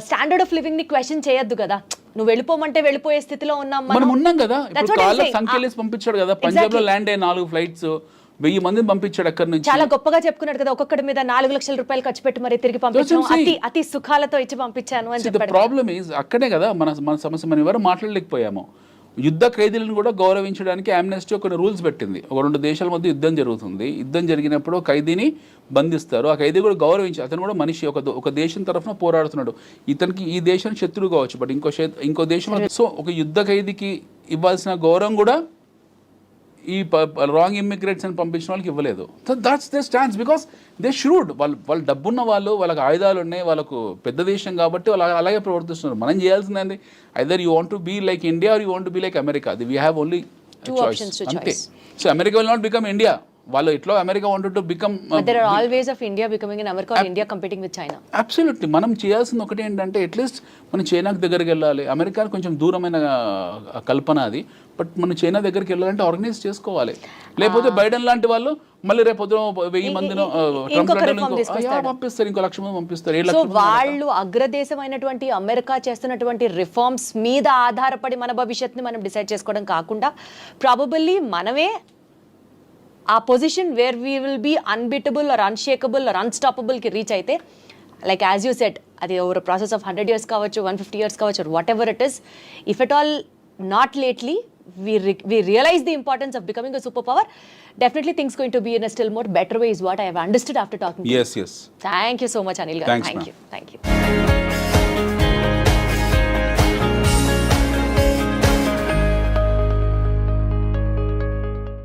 స్టాండర్డ్ ఆఫ్ లివింగ్ ని క్వశ్చన్ చేయొద్దు కదా. నువ్వు వెళ్ళిపోమంటే వెళ్ళిపోయే స్థితిలో ఉన్నాం మనం ఉన్నాం కదా. ఇప్పుడు కాళ్ళ సంఖ్యలేసి పంపించాడు కదా, పంజాబ్ లో ల్యాండ్ అయ్యే 4 ఫ్లైట్స్ 1000 మందిని పంపించాడు అక్కడి నుంచి. చాలా గొప్పగా చెప్పుకున్నాడు కదా, ఒక్కొక్కడి మీద 4 లక్షల రూపాయలు ఖర్చు పెట్టి మరి తిరిగి పంపించాను, అతి సుఖాలతో ఇచ్చి పంపించాను అని చెప్పాడు. ప్రాబ్లమ్ ఈజ్ అక్కడే కదా మన సమస్య. మనం ఎవరు మాట్లాడలేకపోయాము. యుద్ధ ఖైదీలను కూడా గౌరవించడానికి ఆమ్నెస్టీ కొన్ని రూల్స్ పెట్టింది. ఒక 2 దేశాల మధ్య యుద్ధం జరుగుతుంది. యుద్ధం జరిగినప్పుడు ఖైదీని బంధిస్తారు. ఆ ఖైదీ కూడా గౌరవించి, అతను కూడా మనిషి, ఒక దేశం తరఫున పోరాడుతున్నాడు. ఇతనికి ఈ దేశం శత్రువు కావచ్చు, బట్ ఇంకో దేశం. సో ఒక యుద్ధ ఖైదీకి ఇవ్వాల్సిన గౌరవం కూడా ఈ రాంగ్ ఇమ్మిగ్రేట్స్ అని పంపించిన వాళ్ళకి ఇవ్వలేదు. So that's they stands because they should. వాళ్ళు డబ్బున్న వాళ్ళు, వాళ్ళకి ఆయుధాలు ఉన్నాయి, వాళ్ళకు పెద్ద దేశం కాబట్టి వాళ్ళు అలాగే ప్రవర్తిస్తున్నారు. మనం చేయాల్సిందండి, either you want to be like India or you want to be like America. We have only choice అంతే. So America will not become India. వాళ్ళు ఎట్లా America wanted to become, there are all ways of India becoming an America or India competing with China. Absolutely. మనం చేయాల్సింది ఒకటి ఏంటంటే at least మనం చైనాకి దగ్గరికి వెళ్ళాలి. అమెరికా కొంచెం దూరమైన కల్పన అది, బట్ మనం చైనా దగ్గరికి వెళ్ళాలంటే ఆర్గనైజ్ చేసుకోవాలి. లేకపోతే బైడెన్ లాంటి వాళ్ళు మళ్ళీ రేపు 1000 మందిని పంపిస్తారు, ఇంకో 1,00,000 మంది పంపిస్తారు. సో వాళ్ళు అగ్రదేశమైనటువంటి అమెరికా చేస్తున్నటువంటి రిఫార్మ్స్ మీద ఆధారపడి మన భవిష్యత్తుని మనం డిసైడ్ చేసుకోవడం కాకుండా ప్రాబబల్లీ మనమే ఆ position where we will be unbeatable or unshakable or అన్స్టాపబుల్కి రీచ్ అయితే, లైక్ యాజ్ యూ సెట్, అది ఓవర్ ప్రాసెస్ ఆఫ్ 100 years కావచ్చు, 150 years కావచ్చు, whatever it is. If at all not lately we realize the importance of becoming a superpower, definitely things going to be in a still more better way is what I have understood after talking to you. Yes. Thank you so much, Anil garu. Thanks, Thank you.